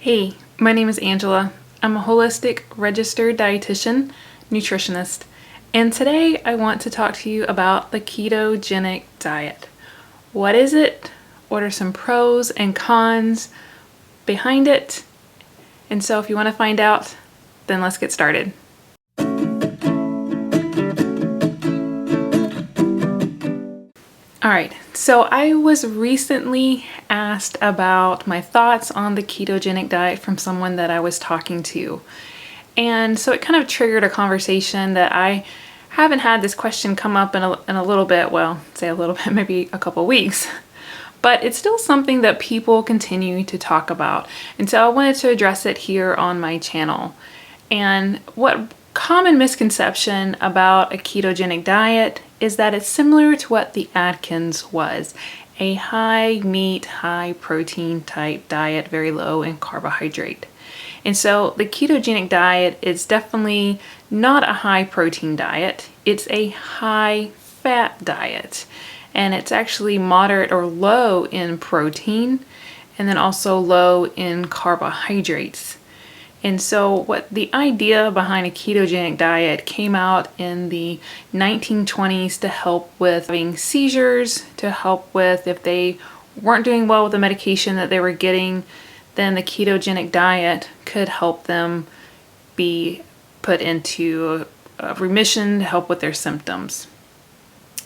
Hey, my name is Angela. I'm a holistic registered dietitian, nutritionist, and today I want to talk to you about the ketogenic diet. What is it? What are some pros and cons behind it? And so if you want to find out, then let's get started. Alright, so I was recently asked about my thoughts on the ketogenic diet from someone that I was talking to. And so it kind of triggered a conversation that I haven't had this question come up in a little bit, well, say a little bit, maybe a couple weeks. But it's still something that people continue to talk about. And so I wanted to address it here on my channel. And what common misconception about a ketogenic diet is that it's similar to what the Atkins was, a high meat, high protein type diet, very low in carbohydrate. And so the ketogenic diet is definitely not a high protein diet, it's a high fat diet. And it's actually moderate or low in protein and then also low in carbohydrates. And so what the idea behind a ketogenic diet came out in the 1920s to help with having seizures, to help with if they weren't doing well with the medication that they were getting, then the ketogenic diet could help them be put into remission to help with their symptoms.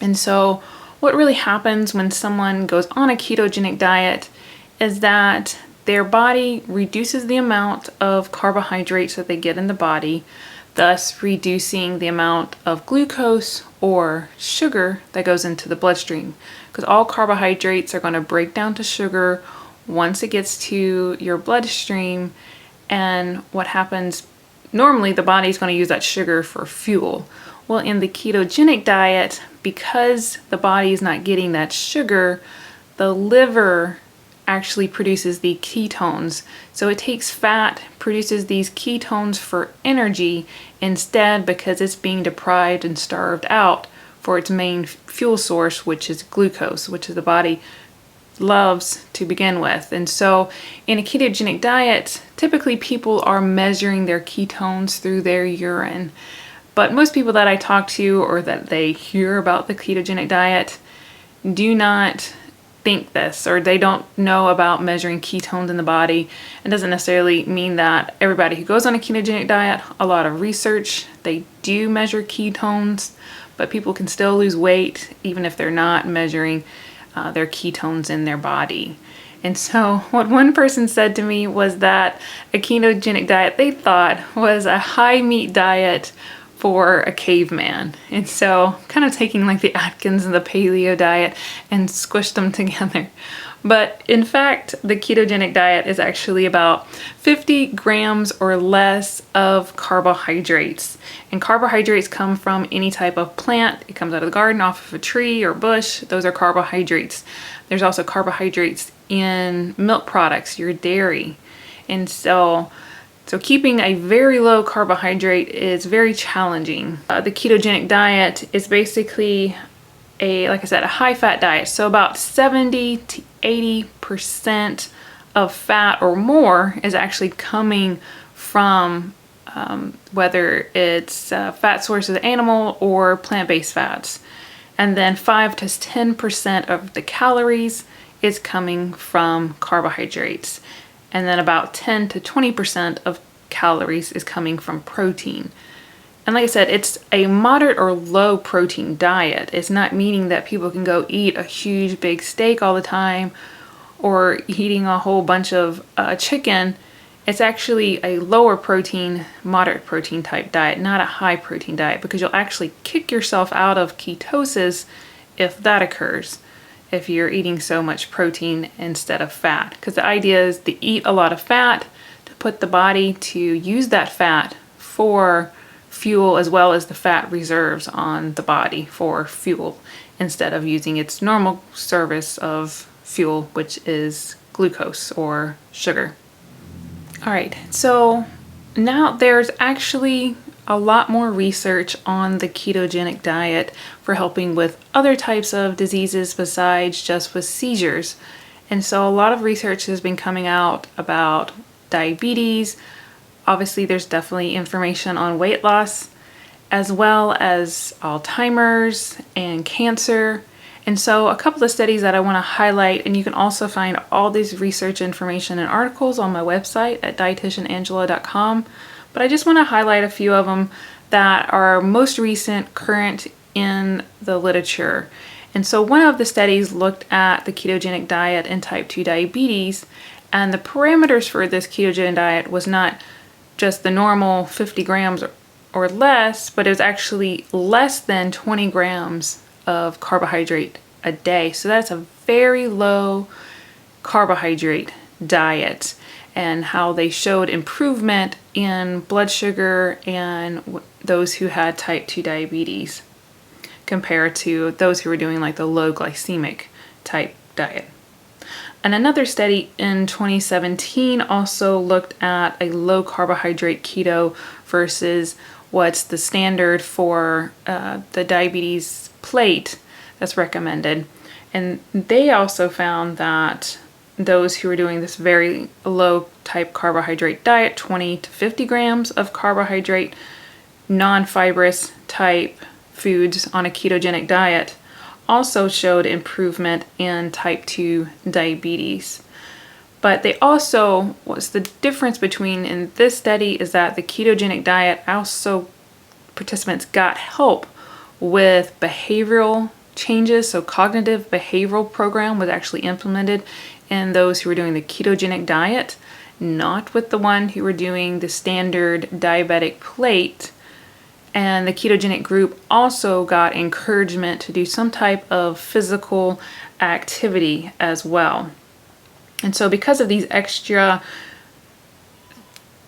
And so what really happens when someone goes on a ketogenic diet is that their body reduces the amount of carbohydrates that they get in the body, thus reducing the amount of glucose or sugar that goes into the bloodstream. Because all carbohydrates are going to break down to sugar once it gets to your bloodstream, and what happens, normally the body is going to use that sugar for fuel. Well, in the ketogenic diet, because the body is not getting that sugar, the liver actually produces the ketones. So it takes fat, produces these ketones for energy instead, because it's being deprived and starved out for its main fuel source, which is glucose, which is the body loves to begin with. And so in a ketogenic diet, typically people are measuring their ketones through their urine. But most people that I talk to or that they hear about the ketogenic diet do not think this, or they don't know about measuring ketones in the body. It doesn't necessarily mean that everybody who goes on a ketogenic diet, a lot of research, they do measure ketones, but people can still lose weight even if they're not measuring their ketones in their body. And so what one person said to me was that a ketogenic diet they thought was a high meat diet for a caveman. And so kind of taking like the Atkins and the paleo diet and squished them together. But in fact, the ketogenic diet is actually about 50 grams or less of carbohydrates. And carbohydrates come from any type of plant. It comes out of the garden, off of a tree or bush. Those are carbohydrates. There's also carbohydrates in milk products, your dairy. And so keeping a very low carbohydrate is very challenging. The ketogenic diet is basically like I said, a high fat diet. So about 70 to 80% of fat or more is actually coming from whether it's fat sources, animal or plant-based fats. And then 5 to 10% of the calories is coming from carbohydrates. And then about 10 to 20% of calories is coming from protein. And like I said, it's a moderate or low protein diet. It's not meaning that people can go eat a huge big steak all the time or eating a whole bunch of chicken. It's actually a lower protein, moderate protein type diet, not a high protein diet, because you'll actually kick yourself out of ketosis if that occurs, if you're eating so much protein instead of fat. Because the idea is to eat a lot of fat to put the body to use that fat for fuel, as well as the fat reserves on the body for fuel, instead of using its normal service of fuel, which is glucose or sugar. All right, so now there's actually a lot more research on the ketogenic diet for helping with other types of diseases besides just with seizures. And so a lot of research has been coming out about diabetes. Obviously, there's definitely information on weight loss, as well as Alzheimer's and cancer. And so a couple of studies that I want to highlight, and you can also find all this research information and articles on my website at dietitianangela.com. But I just want to highlight a few of them that are most recent, current in the literature. And so one of the studies looked at the ketogenic diet and type 2 diabetes, and the parameters for this ketogenic diet was not just the normal 50 grams or less, but it was actually less than 20 grams of carbohydrate a day. So that's a very low carbohydrate diet, and how they showed improvement in blood sugar and those who had type 2 diabetes compared to those who were doing like the low glycemic type diet. And another study in 2017 also looked at a low carbohydrate keto versus what's the standard for the diabetes plate that's recommended. And they also found that those who were doing this very low type carbohydrate diet, 20 to 50 grams of carbohydrate, non-fibrous type foods on a ketogenic diet, also showed improvement in type 2 diabetes. But they also, what's the difference between in this study is that the ketogenic diet also, participants got help with behavioral changes. So cognitive behavioral program was actually implemented in those who were doing the ketogenic diet, not with the one who were doing the standard diabetic plate. And the ketogenic group also got encouragement to do some type of physical activity as well. And so because of these extra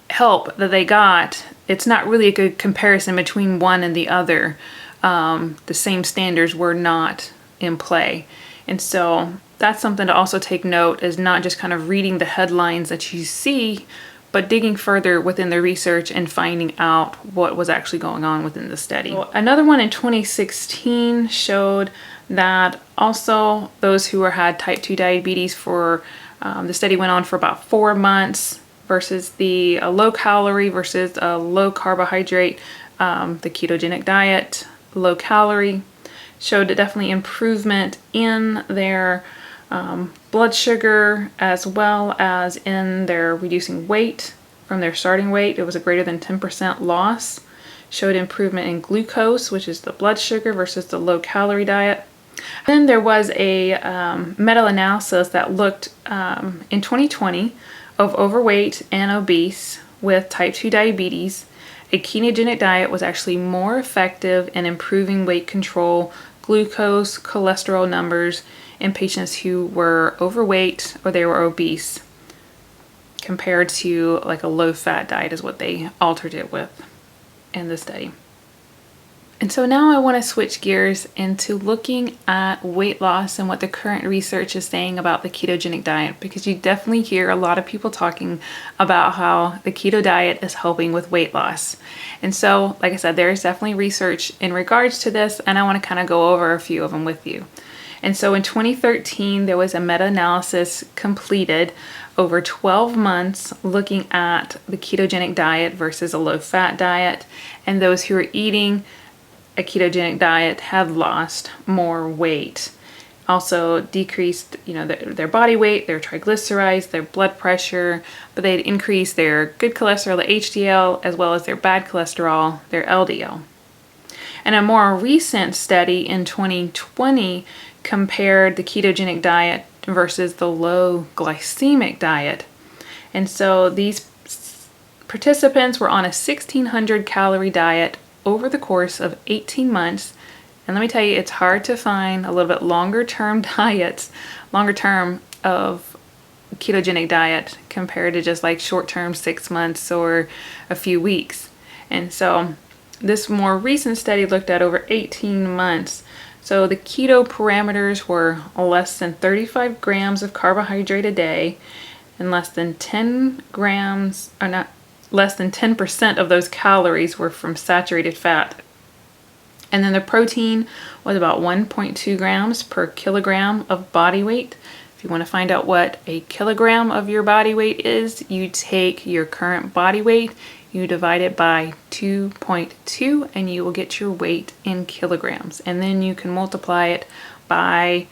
help that they got, it's not really a good comparison between one and the other. The same standards were not in play. And so that's something to also take note, is not just kind of reading the headlines that you see, but digging further within the research and finding out what was actually going on within the study. So another one in 2016 showed that also those who had type 2 diabetes for, the study went on for about 4 months versus the low calorie versus a low carbohydrate, the ketogenic diet, low calorie, showed definitely improvement in their blood sugar, as well as in their reducing weight from their starting weight. It was a greater than 10% loss. Showed improvement in glucose, which is the blood sugar, versus the low calorie diet. Then there was a meta-analysis that looked in 2020 of overweight and obese with type 2 diabetes. A ketogenic diet was actually more effective in improving weight control, glucose, cholesterol numbers in patients who were overweight or they were obese, compared to like a low-fat diet is what they altered it with in the study. And so now I want to switch gears into looking at weight loss and what the current research is saying about the ketogenic diet, because you definitely hear a lot of people talking about how the keto diet is helping with weight loss. And so, like I said, there is definitely research in regards to this, and I want to kind of go over a few of them with you. And so in 2013, there was a meta-analysis completed over 12 months looking at the ketogenic diet versus a low-fat diet, and those who are eating a ketogenic diet have lost more weight. Also decreased, their body weight, their triglycerides, their blood pressure, but they'd increased their good cholesterol, the HDL, as well as their bad cholesterol, their LDL. And a more recent study in 2020 compared the ketogenic diet versus the low glycemic diet. And so these participants were on a 1,600 calorie diet over the course of 18 months. And let me tell you, it's hard to find a little bit longer term diets, longer term of ketogenic diet compared to just like short term 6 months or a few weeks. And so this more recent study looked at over 18 months. So the keto parameters were less than 35 grams of carbohydrate a day, and less than 10 grams, or not, less than 10% of those calories were from saturated fat. And then the protein was about 1.2 grams per kilogram of body weight. If you want to find out what a kilogram of your body weight is, you take your current body weight, you divide it by 2.2, and you will get your weight in kilograms. And then you can multiply it by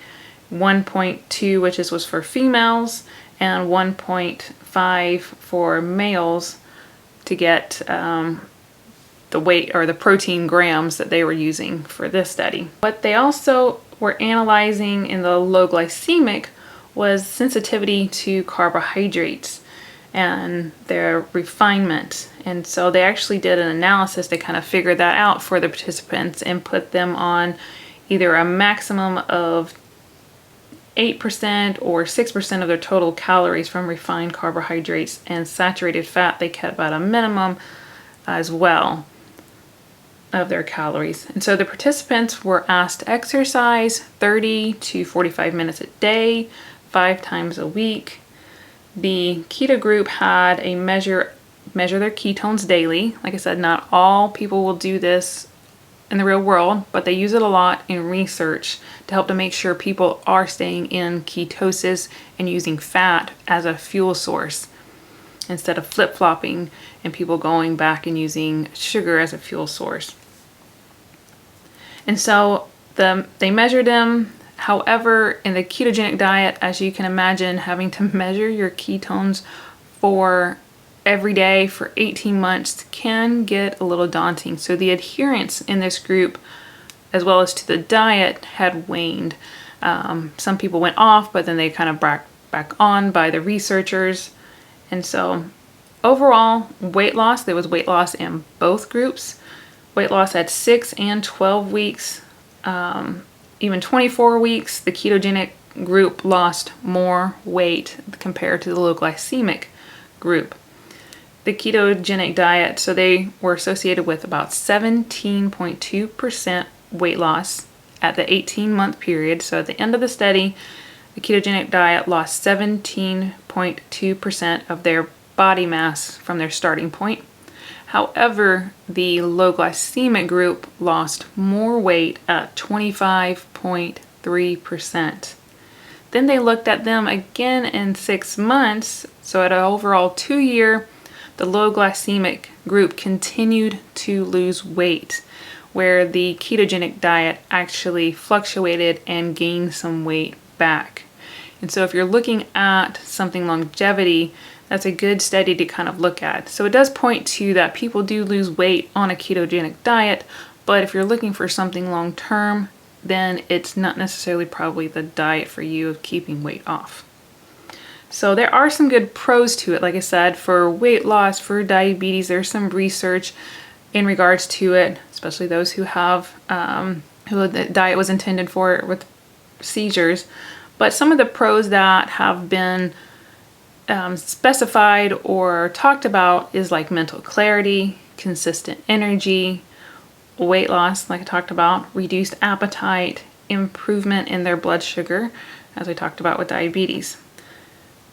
1.2, which was for females, and 1.5 for males to get the weight or the protein grams that they were using for this study. What they also were analyzing in the low glycemic was sensitivity to carbohydrates and their refinement. And so they actually did an analysis to kind of figure that out for the participants and put them on either a maximum of 8% or 6% of their total calories from refined carbohydrates, and saturated fat they kept at a minimum as well of their calories. And so the participants were asked to exercise 30 to 45 minutes a day, 5 times a week. The keto group had a measure their ketones daily. Like I said, not all people will do this in the real world, but they use it a lot in research to help to make sure people are staying in ketosis and using fat as a fuel source instead of flip-flopping and people going back and using sugar as a fuel source. And so they measured them. However, in the ketogenic diet, as you can imagine, having to measure your ketones for every day for 18 months can get a little daunting. So the adherence in this group, as well as to the diet, had waned. Some people went off, but then they kind of brought back on by the researchers. And so overall weight loss, there was weight loss in both groups. Weight loss at 6 and 12 weeks, even 24 weeks, the ketogenic group lost more weight compared to the low glycemic group. The ketogenic diet, so they were associated with about 17.2% weight loss at the 18-month period. So at the end of the study, the ketogenic diet lost 17.2% of their body mass from their starting point. However, the low glycemic group lost more weight at 25.3%. Then they looked at them again in 6 months. So at an overall 2-year, the low glycemic group continued to lose weight, where the ketogenic diet actually fluctuated and gained some weight back. And so if you're looking at something longevity, that's a good study to kind of look at. So it does point to that people do lose weight on a ketogenic diet, but if you're looking for something long term, then it's not necessarily probably the diet for you of keeping weight off. So there are some good pros to it. Like I said, for weight loss, for diabetes, there's some research in regards to it, especially those who have, who the diet was intended for with seizures. But some of the pros that have been specified or talked about is like mental clarity, consistent energy, weight loss, like I talked about, reduced appetite, improvement in their blood sugar, as I talked about with diabetes.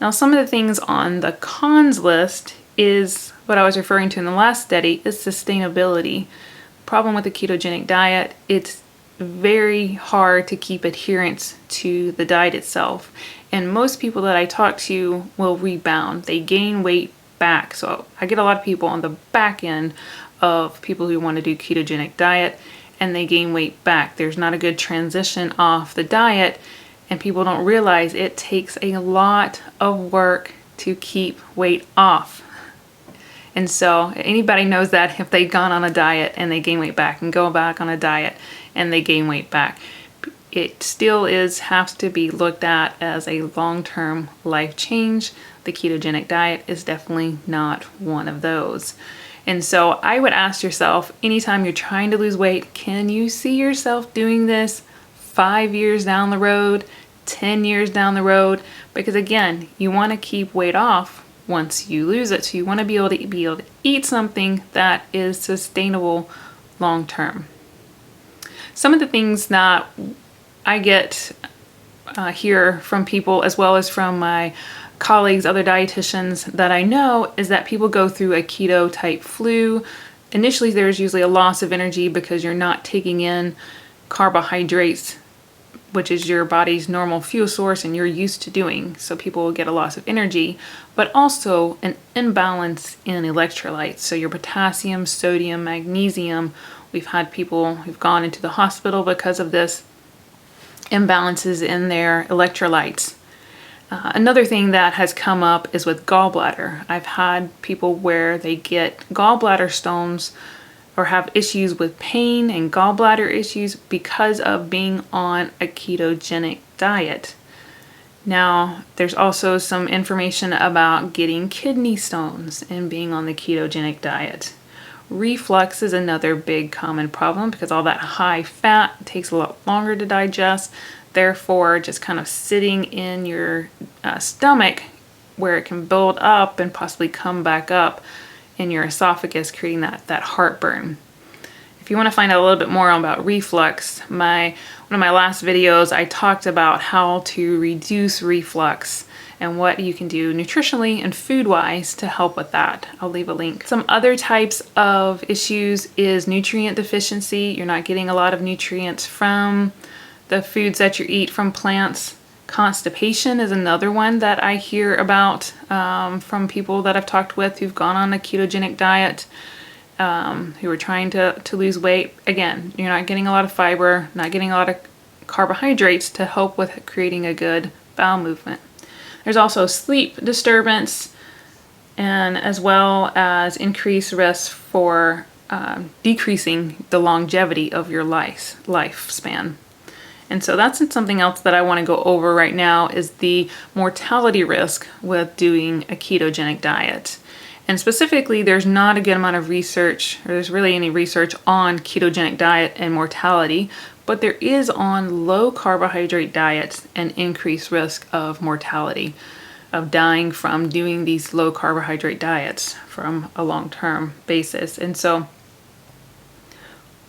Now, some of the things on the cons list is what I was referring to in the last study, is sustainability. Problem with the ketogenic diet, it's very hard to keep adherence to the diet itself. And most people that I talk to will rebound. They gain weight back. So I get a lot of people on the back end of people who want to do ketogenic diet and they gain weight back. There's not a good transition off the diet, and people don't realize it takes a lot of work to keep weight off. And so anybody knows that if they've gone on a diet and they gain weight back and go back on a diet and they gain weight back, it still has to be looked at as a long-term life change. The ketogenic diet is definitely not one of those. And so I would ask yourself, anytime you're trying to lose weight, can you see yourself doing this 5 years down the road, 10 years down the road? Because again, you want to keep weight off once you lose it. So you want to be able to eat something that is sustainable long term. Some of the things that I get hear from people, as well as from my colleagues, other dietitians that I know, is that people go through a keto type flu. Initially, there's usually a loss of energy because you're not taking in carbohydrates which is your body's normal fuel source and you're used to doing. So people will get a loss of energy, but also an imbalance in electrolytes. So your potassium, sodium, magnesium. We've had people who've gone into the hospital because of this, imbalances in their electrolytes. Another thing that has come up is with gallbladder. I've had people where they get gallbladder stones or have issues with pain and gallbladder issues because of being on a ketogenic diet. Now, there's also some information about getting kidney stones and being on the ketogenic diet. Reflux is another big common problem because all that high fat takes a lot longer to digest. Therefore, just kind of sitting in your stomach where it can build up and possibly come back up in your esophagus, creating that heartburn. If you want to find out a little bit more about reflux, one of my last videos, I talked about how to reduce reflux and what you can do nutritionally and food-wise to help with that. I'll leave a link. Some other types of issues is nutrient deficiency. You're not getting a lot of nutrients from the foods that you eat from plants. Constipation is another one that I hear about from people that I've talked with who've gone on a ketogenic diet, who are trying to lose weight. Again, you're not getting a lot of fiber, not getting a lot of carbohydrates to help with creating a good bowel movement. There's also sleep disturbance, and as well as increased risk for decreasing the longevity of your lifespan. And so that's something else that I want to go over right now is the mortality risk with doing a ketogenic diet. And specifically, there's not a good amount of research, or there's really any research on ketogenic diet and mortality, but there is on low carbohydrate diets an increased risk of mortality, of dying from doing these low carbohydrate diets from a long-term basis. And so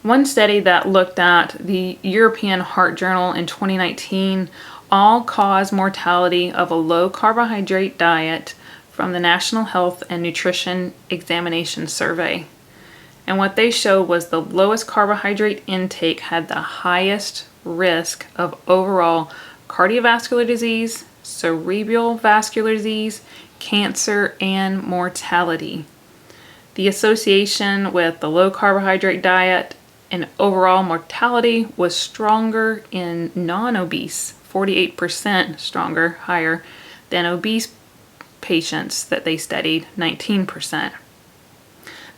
one study that looked at the European Heart Journal in 2019, all-cause mortality of a low carbohydrate diet from the National Health and Nutrition Examination Survey. And what they showed was the lowest carbohydrate intake had the highest risk of overall cardiovascular disease, cerebral vascular disease, cancer, and mortality. The association with the low carbohydrate diet and overall mortality was stronger in non-obese, 48% stronger, higher than obese patients that they studied, 19%.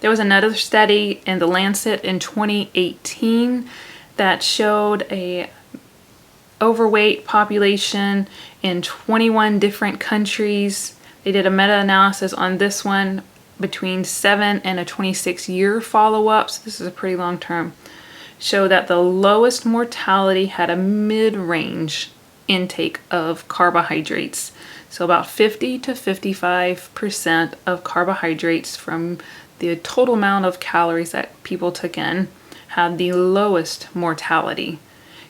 There was another study in the Lancet in 2018 that showed a overweight population in 21 different countries. They did a meta-analysis on this one between 7 and a 26-year follow-up, so this is a pretty long term, show that the lowest mortality had a mid-range intake of carbohydrates. So about 50 to 55% of carbohydrates from the total amount of calories that people took in had the lowest mortality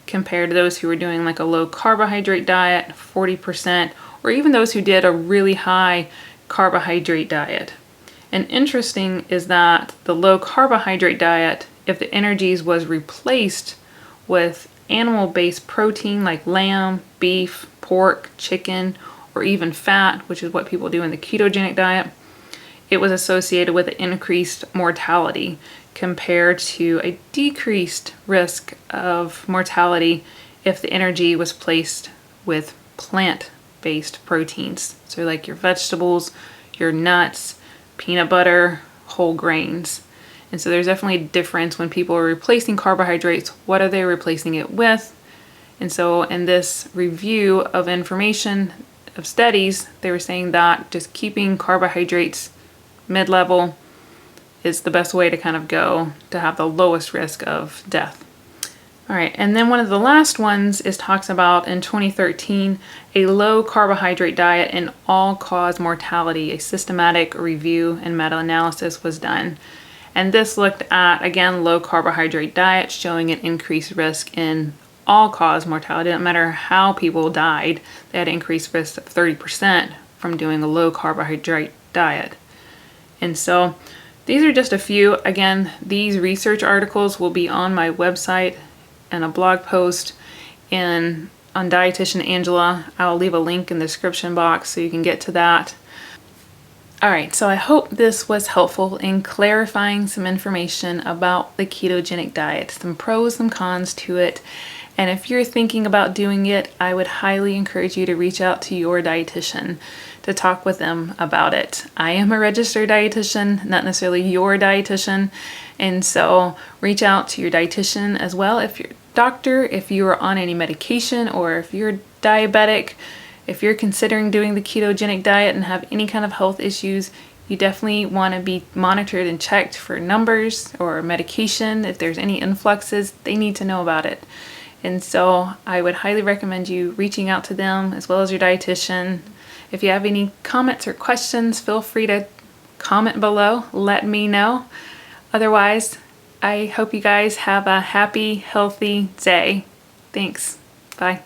compared to those who were doing like a low carbohydrate diet, 40%, or even those who did a really high carbohydrate diet. And interesting is that the low carbohydrate diet, if the energies was replaced with animal-based protein like lamb, beef, pork, chicken, or even fat, which is what people do in the ketogenic diet, it was associated with an increased mortality compared to a decreased risk of mortality if the energy was placed with plant-based proteins. So like your vegetables, your nuts, peanut butter, whole grains. And so there's definitely a difference when people are replacing carbohydrates. What are they replacing it with? And so in this review of information, of studies, they were saying that just keeping carbohydrates mid-level is the best way to kind of go to have the lowest risk of death. All right, and then one of the last ones is talks about in 2013, a low carbohydrate diet and all-cause mortality. A systematic review and meta-analysis was done. And this looked at, again, low carbohydrate diet showing an increased risk in all-cause mortality. It didn't matter how people died, they had increased risk of 30% from doing a low carbohydrate diet. And so these are just a few. Again, these research articles will be on my website and a blog post on Dietitian Angela. I'll leave a link in the description box so you can get to that. Alright, so I hope this was helpful in clarifying some information about the ketogenic diet, some pros, some cons to it. And if you're thinking about doing it, I would highly encourage you to reach out to your dietitian to talk with them about it. I am a registered dietitian, not necessarily your dietitian, and so reach out to your dietitian as well. If your doctor, if you are on any medication, or if you're diabetic, if you're considering doing the ketogenic diet and have any kind of health issues, you definitely want to be monitored and checked for numbers or medication. If there's any influxes, they need to know about it. And so I would highly recommend you reaching out to them as well as your dietitian. If you have any comments or questions, feel free to comment below. Let me know. Otherwise, I hope you guys have a happy, healthy day. Thanks. Bye.